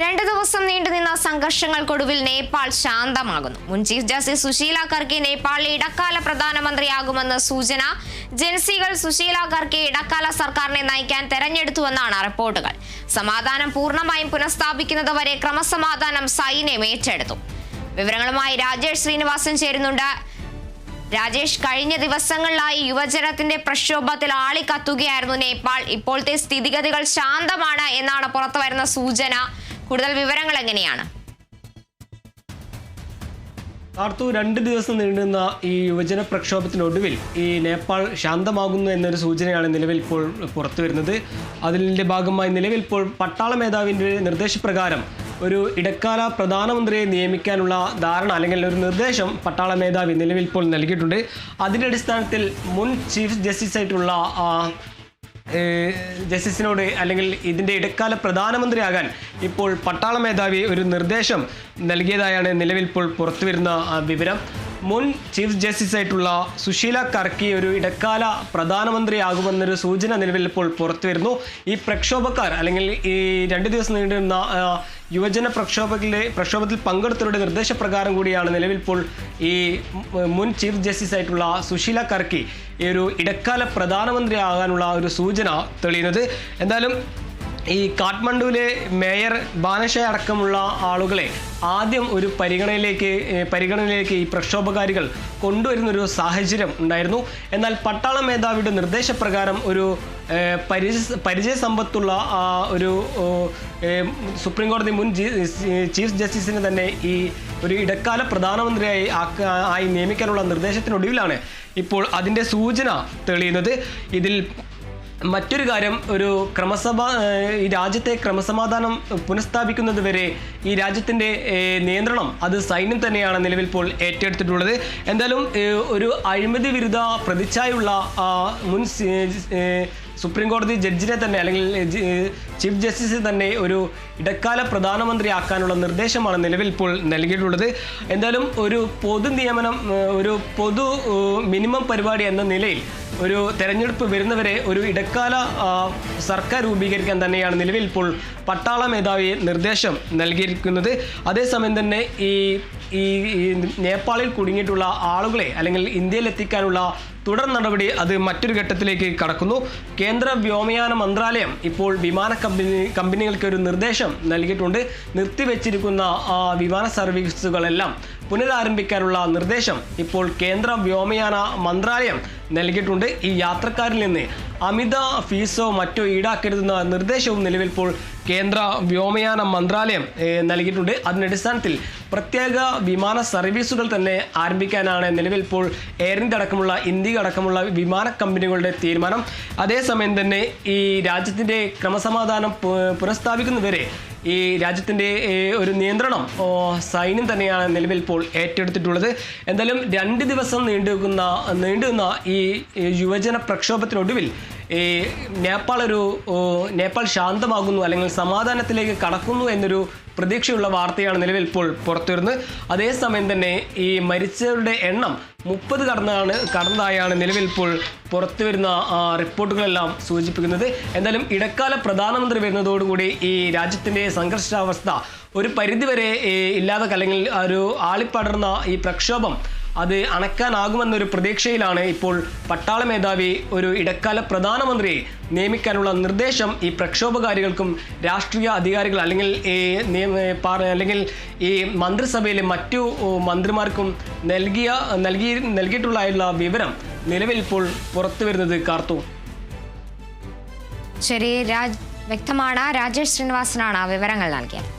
2 ദിവസം നീണ്ടുനിന്ന സംഘർഷങ്ങൾക്കൊടുവിൽ നേപ്പാൾ ശാന്തമാകുന്നു. മുൻ ചീഫ് ജസ്റ്റിസ് സുശീല കർക്കി നേപ്പാളിലെ ഇടക്കാല പ്രധാനമന്ത്രിയാകുമെന്ന് സൂചന. ജൻസികൾ സുശീല കർക്കി ഇടക്കാല സർക്കാരിനെ നയിക്കാൻ തെരഞ്ഞെടുത്തുവെന്നാണ് റിപ്പോർട്ടുകൾ. സമാധാനം പൂർണ്ണമായും പുനഃസ്ഥാപിക്കുന്നതുവരെ ക്രമസമാധാനം സൈന്യം ഏറ്റെടുത്തു. വിവരങ്ങളുമായി രാജേഷ് ശ്രീനിവാസൻ ചേരുന്നുണ്ട്. രാജേഷ്, കഴിഞ്ഞ ദിവസങ്ങളിലായി യുവജനത്തിന്റെ പ്രക്ഷോഭത്തിൽ ആളിക്കത്തുകയായിരുന്നു നേപ്പാൾ. ഇപ്പോഴത്തെ സ്ഥിതിഗതികൾ ശാന്തമാണ് എന്നാണ് പുറത്തുവരുന്ന സൂചന. കൂടുതൽ വിവരങ്ങൾ എങ്ങനെയാണ്? 2 ദിവസം നീണ്ടുന്ന ഈ യുവജന പ്രക്ഷോഭത്തിനൊടുവിൽ ഈ നേപ്പാൾ ശാന്തമാകുന്നു എന്നൊരു സൂചനയാണ് നിലവിൽ ഇപ്പോൾ പുറത്തു വരുന്നത്. അതിൻ്റെ ഭാഗമായി നിലവിൽ ഇപ്പോൾ പട്ടാള മേധാവിൻ്റെ നിർദ്ദേശപ്രകാരം ഒരു ഇടക്കാല പ്രധാനമന്ത്രിയെ നിയമിക്കാനുള്ള ധാരണ അല്ലെങ്കിൽ ഒരു നിർദ്ദേശം പട്ടാള മേധാവി നിലവിൽ ഇപ്പോൾ നൽകിയിട്ടുണ്ട്. അതിൻ്റെ അടിസ്ഥാനത്തിൽ മുൻ ചീഫ് ജസ്റ്റിസ് ആയിട്ടുള്ള ജസ്റ്റിസിനോട് അല്ലെങ്കിൽ ഇതിൻ്റെ ഇടക്കാല പ്രധാനമന്ത്രിയാകാൻ ഇപ്പോൾ പട്ടാള മേധാവി ഒരു നിർദ്ദേശം നൽകിയതായാണ് നിലവിൽ ഇപ്പോൾ പുറത്തുവരുന്ന വിവരം. മുൻ ചീഫ് ജസ്റ്റിസ് ആയിട്ടുള്ള സുശീല കർക്കി ഒരു ഇടക്കാല പ്രധാനമന്ത്രിയാകുമെന്നൊരു സൂചന നിലവിൽ ഇപ്പോൾ പുറത്തു വരുന്നു. ഈ പ്രക്ഷോഭക്കാർ അല്ലെങ്കിൽ ഈ 2 ദിവസം നീണ്ടുന്ന യുവജന പ്രക്ഷോഭത്തിൽ പങ്കെടുത്തവരുടെ നിർദ്ദേശപ്രകാരം കൂടിയാണ് നിലവിൽ ഇപ്പോൾ ഈ മുൻ ചീഫ് ജസ്റ്റിസ് ആയിട്ടുള്ള സുശീല കർക്കി ഈ ഒരു ഇടക്കാല പ്രധാനമന്ത്രിയാകാനുള്ള ഒരു സൂചന തെളിയുന്നത്. എന്തായാലും ഈ കാഠ്മണ്ഡുവിലെ മേയർ ബാനഷ അടക്കമുള്ള ആളുകളെ ആദ്യം ഒരു പരിഗണനയിലേക്ക് ഈ പ്രക്ഷോഭകാരികൾ കൊണ്ടുവരുന്നൊരു സാഹചര്യം ഉണ്ടായിരുന്നു. എന്നാൽ പട്ടാള മേധാവിയുടെ നിർദ്ദേശപ്രകാരം ഒരു പരിചയസമ്പത്തുള്ള ഒരു സുപ്രീം കോടതി മുൻ ചീഫ് ജസ്റ്റിസിനെ തന്നെ ഈ ഒരു ഇടക്കാല പ്രധാനമന്ത്രിയായി നിയമിക്കാനുള്ള നിർദ്ദേശത്തിനൊടുവിലാണ് ഇപ്പോൾ അതിൻ്റെ സൂചന തെളിയുന്നത്. ഇതിൽ മറ്റൊരു കാര്യം, ഒരു ഈ രാജ്യത്തെ ക്രമസമാധാനം പുനഃസ്ഥാപിക്കുന്നത് വരെ ഈ രാജ്യത്തിൻ്റെ നിയന്ത്രണം അത് സൈന്യം തന്നെയാണ് നിലവിൽ ഇപ്പോൾ ഏറ്റെടുത്തിട്ടുള്ളത്. എന്തായാലും ഒരു അഴിമതി വിരുദ്ധ പ്രതിച്ഛായുള്ള മുൻ സുപ്രീം കോടതി ജഡ്ജിനെ തന്നെ അല്ലെങ്കിൽ ചീഫ് ജസ്റ്റിസിനെ തന്നെ ഒരു ഇടക്കാല പ്രധാനമന്ത്രി ആക്കാനുള്ള നിർദ്ദേശമാണ് നിലവിൽ ഇപ്പോൾ നൽകിയിട്ടുള്ളത്. എന്തായാലും ഒരു പൊതു നിയമനം, ഒരു പൊതു മിനിമം പരിപാടി എന്ന നിലയിൽ ഒരു തെരഞ്ഞെടുപ്പ് വരുന്നവരെ ഒരു ഇടക്കാല സർക്കാർ രൂപീകരിക്കാൻ തന്നെയാണ് നിലവിൽ ഇപ്പോൾ പട്ടാള മേധാവി നിർദ്ദേശം നൽകിയിരിക്കുന്നത്. അതേസമയം തന്നെ ഈ നേപ്പാളിൽ കുടുങ്ങിയിട്ടുള്ള ആളുകളെ അല്ലെങ്കിൽ ഇന്ത്യയിൽ എത്തിക്കാനുള്ള തുടർ നടപടി അത് മറ്റൊരു ഘട്ടത്തിലേക്ക് കടക്കുന്നു. കേന്ദ്ര വ്യോമയാന മന്ത്രാലയം ഇപ്പോൾ വിമാന കമ്പനികൾക്ക് ഒരു നിർദ്ദേശം നൽകിയിട്ടുണ്ട്. നിർത്തിവെച്ചിരിക്കുന്ന വിമാന സർവീസുകളെല്ലാം പുനരാരംഭിക്കാനുള്ള നിർദ്ദേശം ഇപ്പോൾ കേന്ദ്ര വ്യോമയാന മന്ത്രാലയം നൽകിയിട്ടുണ്ട്. ഈ യാത്രക്കാരിൽ നിന്ന് അമിത ഫീസോ മറ്റോ ഈടാക്കരുതെന്ന നിർദ്ദേശവും നിലവിൽ ഇപ്പോൾ കേന്ദ്ര വ്യോമയാന മന്ത്രാലയം നൽകിയിട്ടുണ്ട്. അതിനടിസ്ഥാനത്തിൽ പ്രത്യേക വിമാന സർവീസുകൾ തന്നെ ആരംഭിക്കാനാണ് നിലവിൽ ഇപ്പോൾ എയർ ഇന്ത്യ അടക്കമുള്ള ഇന്ത്യ അടക്കമുള്ള വിമാന കമ്പനികളുടെ തീരുമാനം. അതേസമയം തന്നെ ഈ രാജ്യത്തിൻ്റെ ക്രമസമാധാനം പുനഃസ്ഥാപിക്കുന്നവരെ ഈ രാജ്യത്തിൻ്റെ ഒരു നിയന്ത്രണം സൈന്യം തന്നെയാണ് നിലവിൽ ഇപ്പോൾ ഏറ്റെടുത്തിട്ടുള്ളത്. എന്തായാലും 2 ദിവസം നീണ്ടുനിന്ന ഈ യുവജന പ്രക്ഷോഭത്തിനൊടുവിൽ നേപ്പാൾ ശാന്തമാകുന്നു അല്ലെങ്കിൽ സമാധാനത്തിലേക്ക് കടക്കുന്നു എന്നൊരു പ്രതീക്ഷയുള്ള വാർത്തയാണ് നിലവിൽ ഇപ്പോൾ പുറത്തുവരുന്നത്. അതേസമയം തന്നെ ഈ മരിച്ചവരുടെ എണ്ണം 30 കടന്നതായാണ് നിലവിൽ ഇപ്പോൾ പുറത്തുവരുന്ന റിപ്പോർട്ടുകളെല്ലാം സൂചിപ്പിക്കുന്നത്. എന്തായാലും ഇടക്കാല പ്രധാനമന്ത്രി വരുന്നതോടുകൂടി ഈ രാജ്യത്തിൻ്റെ സംഘർഷാവസ്ഥ ഒരു പരിധിവരെ ഇല്ലാതെ അല്ലെങ്കിൽ ഒരു ആളിപ്പടർന്ന ഈ പ്രക്ഷോഭം അത് അണക്കാനാകുമെന്നൊരു പ്രതീക്ഷയിലാണ് ഇപ്പോൾ പട്ടാള മേധാവി ഒരു ഇടക്കാല പ്രധാനമന്ത്രിയെ നിയമിക്കാനുള്ള നിർദ്ദേശം ഈ പ്രക്ഷോഭകാരികൾക്കും രാഷ്ട്രീയ അധികാരികൾ അല്ലെങ്കിൽ ഈ മന്ത്രിസഭയിലെ മറ്റു മന്ത്രിമാർക്കും നൽകിയിട്ടുള്ള വിവരം നിലവിൽ ഇപ്പോൾ പുറത്തു വരുന്നത്. കാർത്തു, ശരി, വ്യക്തമാണ്. രാജേഷ് ശ്രീനിവാസനാണ് വിവരങ്ങൾ നൽകിയത്.